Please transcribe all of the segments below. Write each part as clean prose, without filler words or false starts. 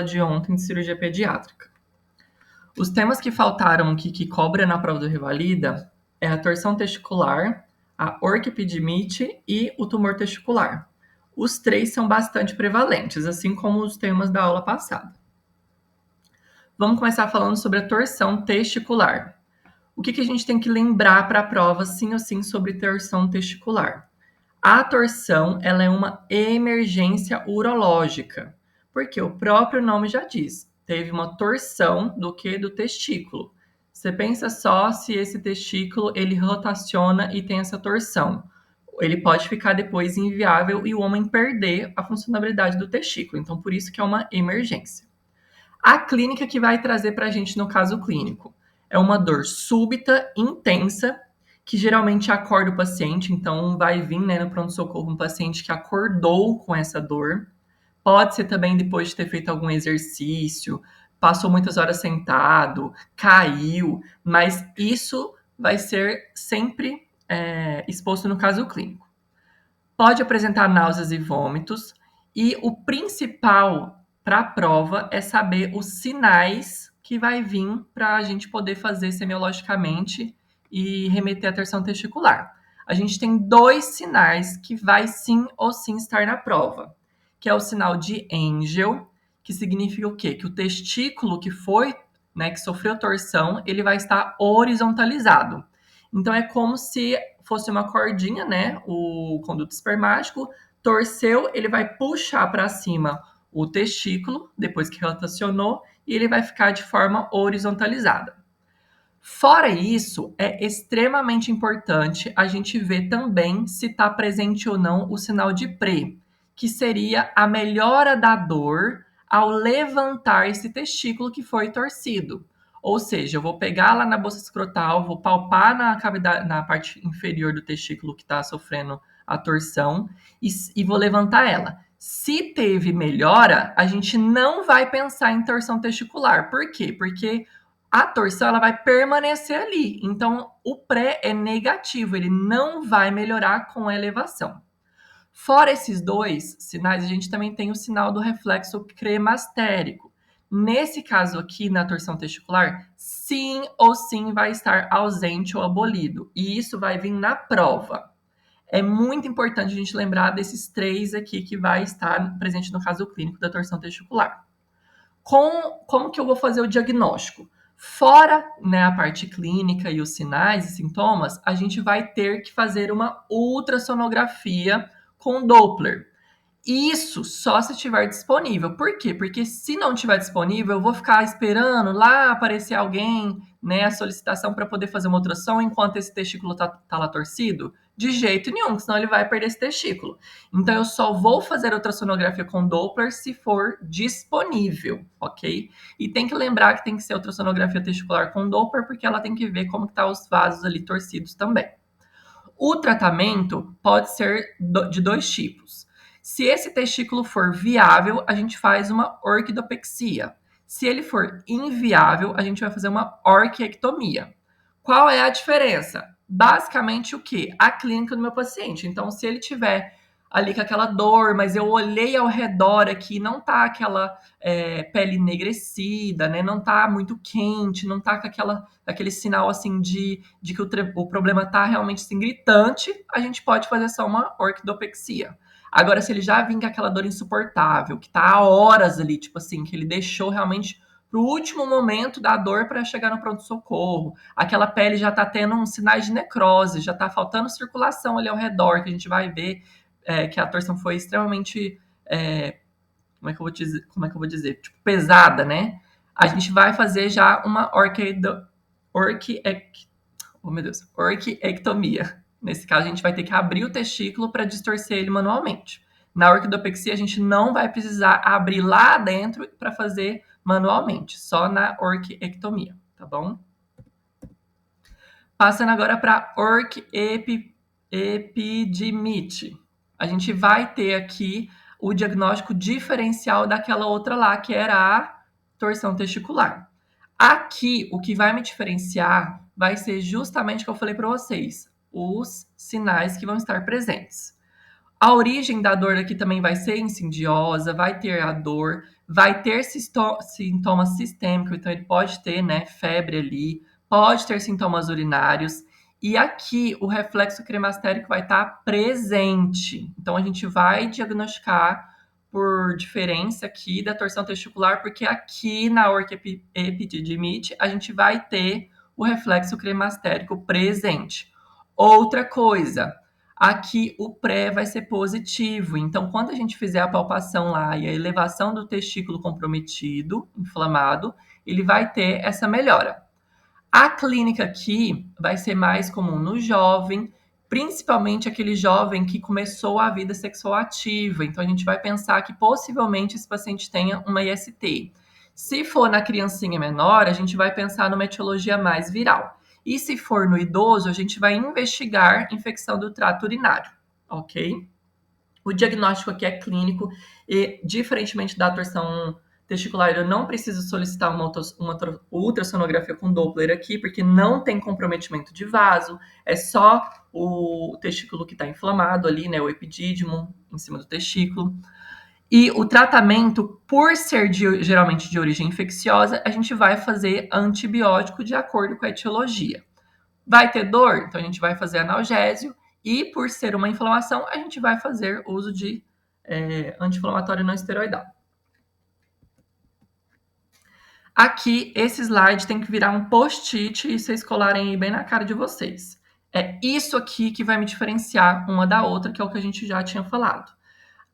De ontem de cirurgia pediátrica. Os temas que faltaram aqui que cobra na prova do Revalida é a torção testicular, a orquipedimite e o tumor testicular. Os três são bastante prevalentes, assim como os temas da aula passada. Vamos começar falando sobre a torção testicular. O que a gente tem que lembrar para a prova, sim ou sim, sobre torção testicular? A torção, ela é uma emergência urológica, porque o próprio nome já diz, teve uma torção do que? Do testículo. Você pensa só se esse testículo, ele rotaciona e tem essa torção. Ele pode ficar depois inviável e o homem perder a funcionalidade do testículo. Então, por isso que é uma emergência. A clínica que vai trazer para a gente no caso clínico é uma dor súbita, intensa, que geralmente acorda o paciente, então vai vir, né, no pronto-socorro um paciente que acordou com essa dor. Pode ser também depois de ter feito algum exercício, passou muitas horas sentado, caiu, mas isso vai ser sempre exposto no caso clínico. Pode apresentar náuseas e vômitos, e o principal para a prova é saber os sinais que vai vir para a gente poder fazer semiologicamente e remeter à torção testicular. A gente tem 2 sinais que vai sim ou sim estar na prova, que é o sinal de Engel, que significa o quê? Que o testículo que foi, né, que sofreu torção, ele vai estar horizontalizado. Então é como se fosse uma cordinha, né, o conduto espermático, torceu, ele vai puxar para cima o testículo, depois que rotacionou, e ele vai ficar de forma horizontalizada. Fora isso, é extremamente importante a gente ver também se está presente ou não o sinal de Pre, que seria a melhora da dor ao levantar esse testículo que foi torcido. Ou seja, eu vou pegar lá na bolsa escrotal, vou palpar na cavidade, na parte inferior do testículo que está sofrendo a torção e vou levantar ela. Se teve melhora, a gente não vai pensar em torção testicular. Por quê? Porque a torção ela vai permanecer ali. Então, o pré é negativo, ele não vai melhorar com a elevação. Fora esses 2 sinais, a gente também tem o sinal do reflexo cremastérico. Nesse caso aqui, na torção testicular, sim ou sim vai estar ausente ou abolido. E isso vai vir na prova. É muito importante a gente lembrar desses 3 aqui que vai estar presente no caso clínico da torção testicular. Como que eu vou fazer o diagnóstico? Fora, né, a parte clínica e os sinais e sintomas, a gente vai ter que fazer uma ultrassonografia com Doppler. Isso só se estiver disponível. Por quê? Porque se não estiver disponível, eu vou ficar esperando lá aparecer alguém, né, a solicitação para poder fazer uma ultrassom enquanto esse testículo tá lá torcido? De jeito nenhum, senão ele vai perder esse testículo. Então eu só vou fazer a ultrassonografia com Doppler se for disponível, ok? E tem que lembrar que tem que ser ultrassonografia testicular com Doppler, porque ela tem que ver como que tá os vasos ali torcidos também. O tratamento pode ser de 2 tipos. Se esse testículo for viável, a gente faz uma orquidopexia. Se ele for inviável, a gente vai fazer uma orquiectomia. Qual é a diferença? Basicamente o que? A clínica do meu paciente. Então, se ele tiver ali com aquela dor, mas eu olhei ao redor aqui, não tá aquela pele enegrecida, né? Não tá muito quente, não tá com aquele sinal assim de que o problema tá realmente assim, gritante, a gente pode fazer só uma orquidopexia. Agora, se ele já vir com aquela dor insuportável, que tá há horas ali, tipo assim, que ele deixou realmente pro último momento da dor para chegar no pronto-socorro, aquela pele já tá tendo uns sinais de necrose, já tá faltando circulação ali ao redor, que a gente vai ver que a torção foi extremamente, como é que eu vou dizer, tipo, pesada, né? A gente vai fazer já uma orquiectomia. Nesse caso, a gente vai ter que abrir o testículo para distorcer ele manualmente. Na orquidopexia, a gente não vai precisar abrir lá dentro para fazer manualmente, só na orquiectomia, tá bom? Passando agora para orquiepidimite. A gente vai ter aqui o diagnóstico diferencial daquela outra lá, que era a torção testicular. Aqui, o que vai me diferenciar vai ser justamente o que eu falei para vocês, os sinais que vão estar presentes. A origem da dor aqui também vai ser insidiosa, vai ter a dor, vai ter sintomas sistêmicos, então ele pode ter, né, febre ali, pode ter sintomas urinários, e aqui o reflexo cremastérico vai estar presente. Então a gente vai diagnosticar por diferença aqui da torção testicular, porque aqui na orquiepididimite a gente vai ter o reflexo cremastérico presente. Outra coisa, aqui o pré vai ser positivo. Então, quando a gente fizer a palpação lá e a elevação do testículo comprometido, inflamado, ele vai ter essa melhora. A clínica aqui vai ser mais comum no jovem, principalmente aquele jovem que começou a vida sexual ativa. Então, a gente vai pensar que possivelmente esse paciente tenha uma IST. Se for na criancinha menor, a gente vai pensar numa etiologia mais viral. E se for no idoso, a gente vai investigar infecção do trato urinário, ok? O diagnóstico aqui é clínico e, diferentemente da torção testicular, eu não preciso solicitar uma ultrassonografia com Doppler aqui, porque não tem comprometimento de vaso, é só o testículo que está inflamado ali, né, o epidídimo em cima do testículo. E o tratamento, por ser geralmente de origem infecciosa, a gente vai fazer antibiótico de acordo com a etiologia. Vai ter dor? Então a gente vai fazer analgésio. E por ser uma inflamação, a gente vai fazer uso de anti-inflamatório não esteroidal. Aqui, esse slide tem que virar um post-it e vocês colarem aí bem na cara de vocês. É isso aqui que vai me diferenciar uma da outra, que é o que a gente já tinha falado.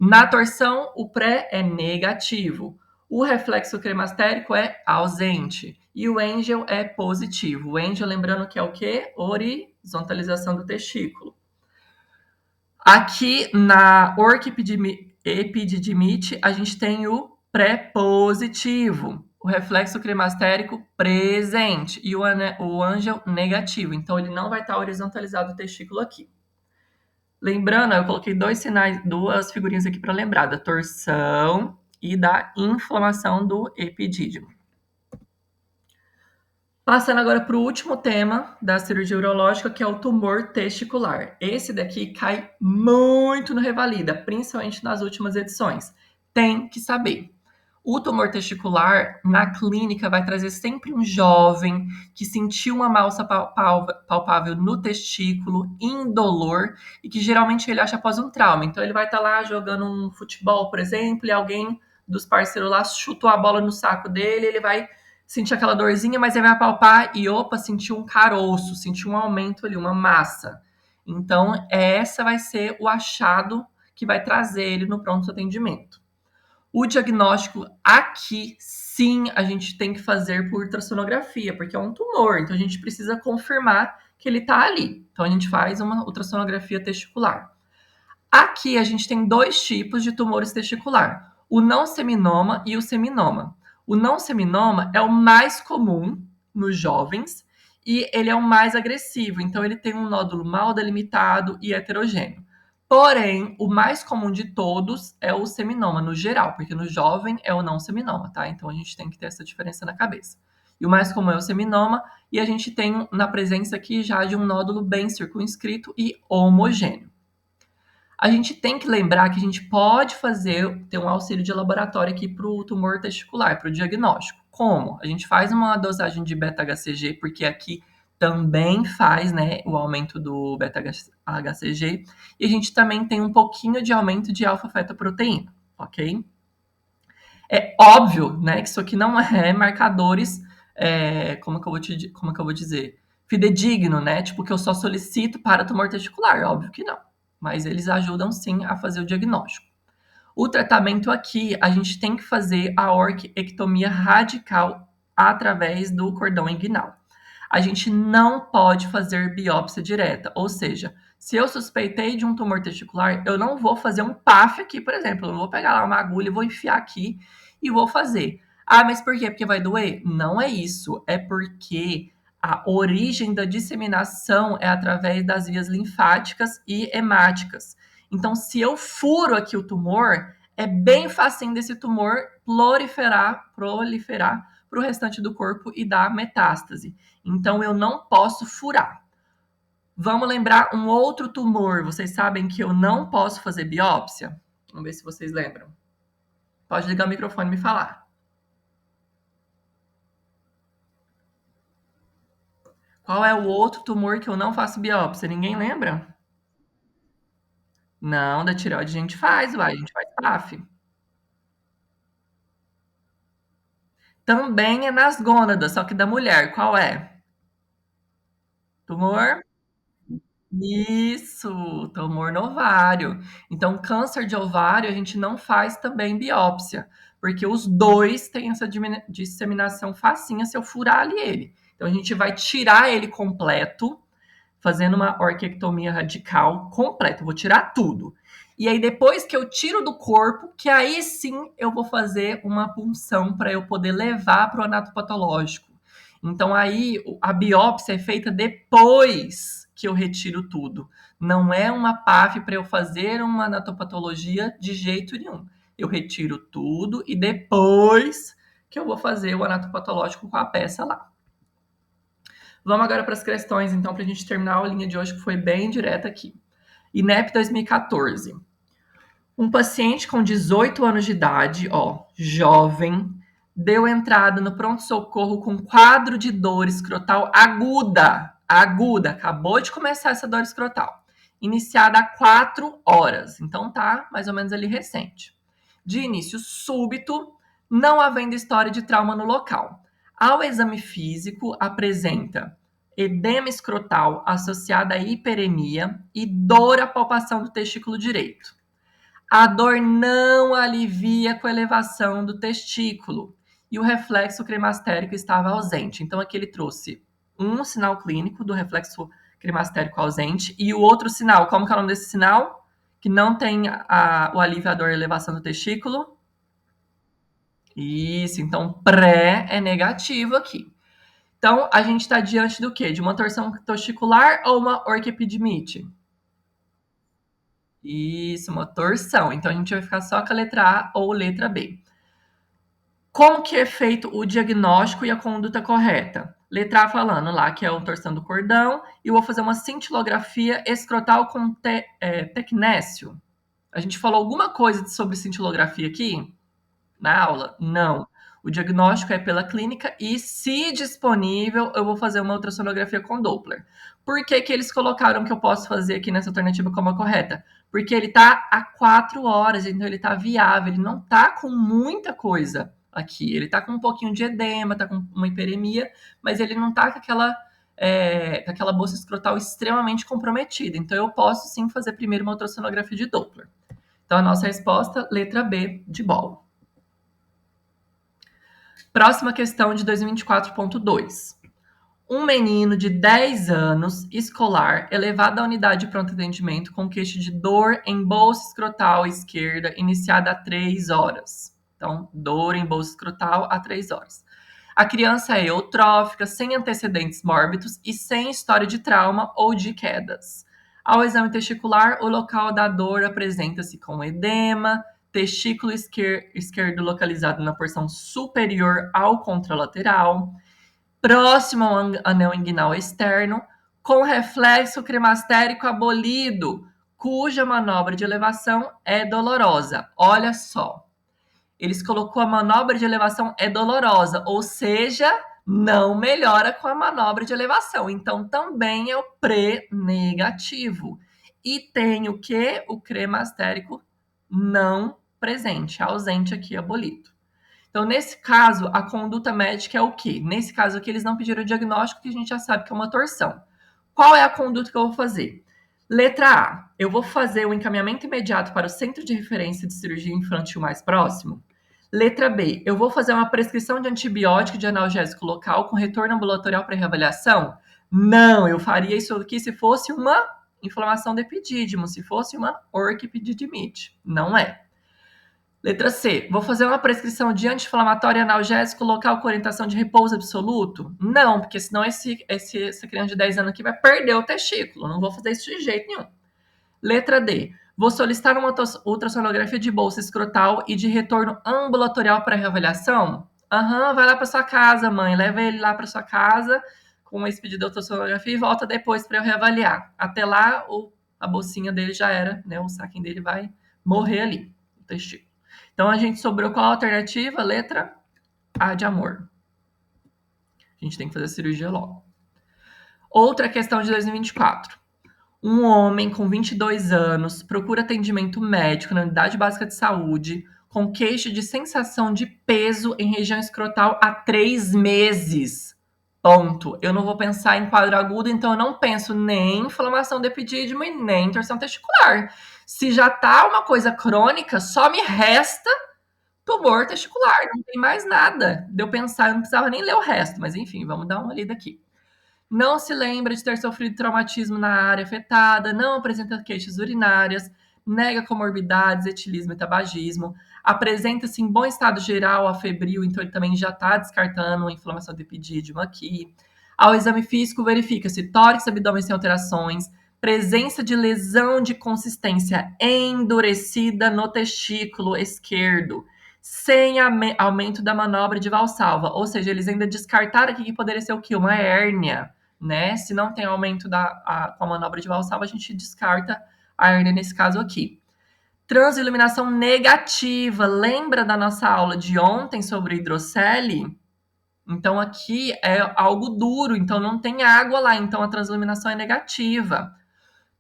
Na torção, o pré é negativo. O reflexo cremastérico é ausente. E o Angel é positivo. O Angel, lembrando que é o quê? Horizontalização do testículo. Aqui na orquiepididimite, a gente tem o pré-positivo. O reflexo cremastérico presente. E o Angel negativo. Então, ele não vai estar horizontalizado o testículo aqui. Lembrando, eu coloquei duas figurinhas aqui para lembrar da torção e da inflamação do epidídimo. Passando agora para o último tema da cirurgia urológica, que é o tumor testicular. Esse daqui cai muito no Revalida, principalmente nas últimas edições. Tem que saber. O tumor testicular, na clínica, vai trazer sempre um jovem que sentiu uma malsa palpável no testículo, indolor, e que geralmente ele acha após um trauma. Então, ele vai estar lá jogando um futebol, por exemplo, e alguém dos parceiros lá chutou a bola no saco dele, ele vai sentir aquela dorzinha, mas ele vai palpar e, opa, sentiu um caroço, sentiu um aumento ali, uma massa. Então, essa vai ser o achado que vai trazer ele no pronto atendimento. O diagnóstico aqui, sim, a gente tem que fazer por ultrassonografia, porque é um tumor, então a gente precisa confirmar que ele está ali. Então a gente faz uma ultrassonografia testicular. Aqui a gente tem dois tipos de tumores testicular, o não seminoma e o seminoma. O não seminoma é o mais comum nos jovens e ele é o mais agressivo, então ele tem um nódulo mal delimitado e heterogêneo. Porém, o mais comum de todos é o seminoma no geral, porque no jovem é o não seminoma, tá? Então a gente tem que ter essa diferença na cabeça. E o mais comum é o seminoma, e a gente tem na presença aqui já de um nódulo bem circunscrito e homogêneo. A gente tem que lembrar que a gente pode ter um auxílio de laboratório aqui para o tumor testicular, para o diagnóstico. Como? A gente faz uma dosagem de beta-HCG, porque aqui também faz, né, o aumento do beta-HCG, e a gente também tem um pouquinho de aumento de alfa-fetoproteína, ok? É óbvio, né, que isso aqui não é marcadores, como que eu vou dizer? Fidedigno, né? Tipo, que eu só solicito para tumor testicular, óbvio que não. Mas eles ajudam sim a fazer o diagnóstico. O tratamento aqui, a gente tem que fazer a orquiectomia radical através do cordão inguinal. A gente não pode fazer biópsia direta, ou seja, se eu suspeitei de um tumor testicular, eu não vou fazer um PAF aqui, por exemplo. Eu não vou pegar lá uma agulha e vou enfiar aqui e vou fazer. Ah, mas por quê? Porque vai doer? Não é isso. É porque a origem da disseminação é através das vias linfáticas e hemáticas. Então, se eu furo aqui o tumor, é bem facinho desse tumor proliferar para o restante do corpo e dar metástase. Então, eu não posso furar. Vamos lembrar um outro tumor. Vocês sabem que eu não posso fazer biópsia? Vamos ver se vocês lembram. Pode ligar o microfone e me falar. Qual é o outro tumor que eu não faço biópsia? Ninguém lembra? Não, da tireoide a gente faz, uai, a gente faz PAF. Também é nas gônadas, só que da mulher. Qual é? Tumor? Isso, tumor no ovário. Então, câncer de ovário a gente não faz também biópsia, porque os dois têm essa disseminação facinha se eu furar ali ele. Então, a gente vai tirar ele completo, fazendo uma orquiectomia radical completa. Eu vou tirar tudo. E aí, depois que eu tiro do corpo, que aí sim eu vou fazer uma punção para eu poder levar para o anatopatológico. Então, aí a biópsia é feita depois que eu retiro tudo. Não é uma PAF para eu fazer uma anatopatologia de jeito nenhum. Eu retiro tudo e depois que eu vou fazer o anatopatológico com a peça lá. Vamos agora para as questões, então, para a gente terminar a aulinha de hoje, que foi bem direta aqui. INEP 2014. Um paciente com 18 anos de idade, ó, jovem, deu entrada no pronto-socorro com quadro de dor escrotal aguda. Aguda, acabou de começar essa dor escrotal. Iniciada há 4 horas, então tá mais ou menos ali recente. De início súbito, não havendo história de trauma no local. Ao exame físico, apresenta edema escrotal associada à hiperemia e dor à palpação do testículo direito. A dor não alivia com a elevação do testículo e o reflexo cremastérico estava ausente. Então, aqui ele trouxe um sinal clínico do reflexo cremastérico ausente e o outro sinal, como que é o nome desse sinal? Que não tem o alívio à dor e elevação do testículo. Isso, então pré é negativo aqui. Então, a gente está diante do quê? De uma torção testicular ou uma orquipedimite? Isso, uma torção. Então, a gente vai ficar só com a letra A ou letra B. Como que é feito o diagnóstico e a conduta correta? Letra A falando lá que é a torção do cordão e eu vou fazer uma cintilografia escrotal com tecnésio. A gente falou alguma coisa sobre cintilografia aqui na aula? Não. O diagnóstico é pela clínica e, se disponível, eu vou fazer uma ultrassonografia com Doppler. Por que que eles colocaram que eu posso fazer aqui nessa alternativa como a correta? Porque ele está há 4 horas, então ele está viável, ele não está com muita coisa aqui. Ele está com um pouquinho de edema, está com uma hiperemia, mas ele não está com aquela bolsa escrotal extremamente comprometida. Então eu posso sim fazer primeiro uma ultrassonografia de Doppler. Então a nossa resposta, letra B, de bola. Próxima questão de 2024.2. Um menino de 10 anos, escolar, é levado à unidade de pronto atendimento com queixa de dor em bolsa escrotal esquerda, iniciada há 3 horas. Então, dor em bolsa escrotal há 3 horas. A criança é eutrófica, sem antecedentes mórbidos e sem história de trauma ou de quedas. Ao exame testicular, o local da dor apresenta-se com edema, testículo esquerdo localizado na porção superior ao contralateral, próximo ao anel inguinal externo, com reflexo cremastérico abolido, cuja manobra de elevação é dolorosa. Olha só, eles colocou a manobra de elevação é dolorosa, ou seja, não melhora com a manobra de elevação. Então, também é o pré-negativo. E tem o que? O cremastérico não presente, ausente aqui, abolido. Então, nesse caso, a conduta médica é o quê? Nesse caso aqui, eles não pediram o diagnóstico, que a gente já sabe que é uma torção. Qual é a conduta que eu vou fazer? Letra A, eu vou fazer o encaminhamento imediato para o centro de referência de cirurgia infantil mais próximo. Letra B, eu vou fazer uma prescrição de antibiótico e de analgésico local com retorno ambulatorial para reavaliação? Não, eu faria isso aqui se fosse uma inflamação do epidídimo, se fosse uma orquipedidimite. Não é. Letra C, vou fazer uma prescrição de anti-inflamatório e analgésico local com orientação de repouso absoluto? Não, porque senão essa criança de 10 anos aqui vai perder o testículo. Não vou fazer isso de jeito nenhum. Letra D, vou solicitar uma ultrassonografia de bolsa escrotal e de retorno ambulatorial para reavaliação? Aham, vai lá para sua casa, mãe. Leva ele lá para sua casa com esse pedido de ultrassonografia e volta depois para eu reavaliar. Até lá, a bolsinha dele já era, né? O saquinho dele vai morrer ali, o testículo. Então, a gente sobrou qual a alternativa? Letra A de amor. A gente tem que fazer a cirurgia logo. Outra questão de 2024. Um homem com 22 anos procura atendimento médico na unidade básica de saúde com queixa de sensação de peso em região escrotal há 3 meses. Ponto. Eu não vou pensar em quadro agudo, então eu não penso nem em inflamação do epidídimo e nem em torção testicular. Se já tá uma coisa crônica, só me resta tumor testicular, não tem mais nada. De eu pensar, eu não precisava nem ler o resto, mas enfim, vamos dar uma lida aqui. Não se lembra de ter sofrido traumatismo na área afetada, não apresenta queixas urinárias, nega comorbidades, etilismo e tabagismo, apresenta-se em bom estado geral, afebril, então ele também já está descartando a inflamação do epidídimo aqui. Ao exame físico, verifica-se tórax, abdômen sem alterações, presença de lesão de consistência endurecida no testículo esquerdo, sem aumento da manobra de Valsalva, ou seja, eles ainda descartaram aqui que poderia ser o quê? Uma hérnia, né? Se não tem aumento com a manobra de Valsalva, a gente descarta a hérnia nesse caso aqui. Transiluminação negativa. Lembra da nossa aula de ontem sobre hidrocele? Então aqui é algo duro, então não tem água lá, então a transiluminação é negativa.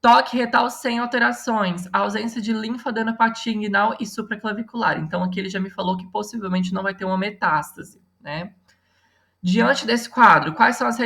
Toque retal sem alterações, ausência de linfadenopatia inguinal e supraclavicular. Então aqui ele já me falou que possivelmente não vai ter uma metástase, né? Diante desse quadro, quais são as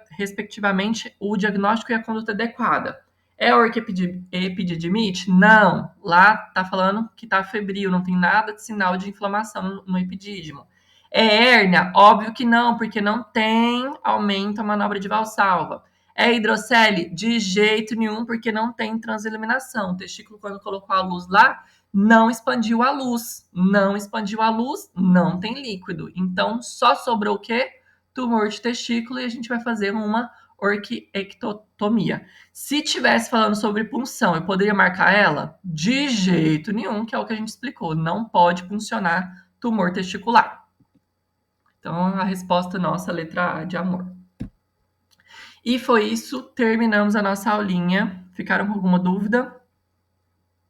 respectivamente, o diagnóstico e a conduta adequada? É orquiepididimite? Não. Lá tá falando que tá febril, não tem nada de sinal de inflamação no epidídimo. É hérnia? Óbvio que não, porque não tem aumento a manobra de Valsalva. É hidrocele? De jeito nenhum, porque não tem transiluminação. O testículo, quando colocou a luz lá, não expandiu a luz. Não expandiu a luz, não tem líquido. Então, só sobrou o quê? Tumor de testículo e a gente vai fazer uma orquiectomia. Se tivesse falando sobre punção, eu poderia marcar ela? De jeito nenhum, que é o que a gente explicou. Não pode puncionar tumor testicular. Então, a resposta nossa, letra A de amor. E foi isso, terminamos a nossa aulinha. Ficaram com alguma dúvida?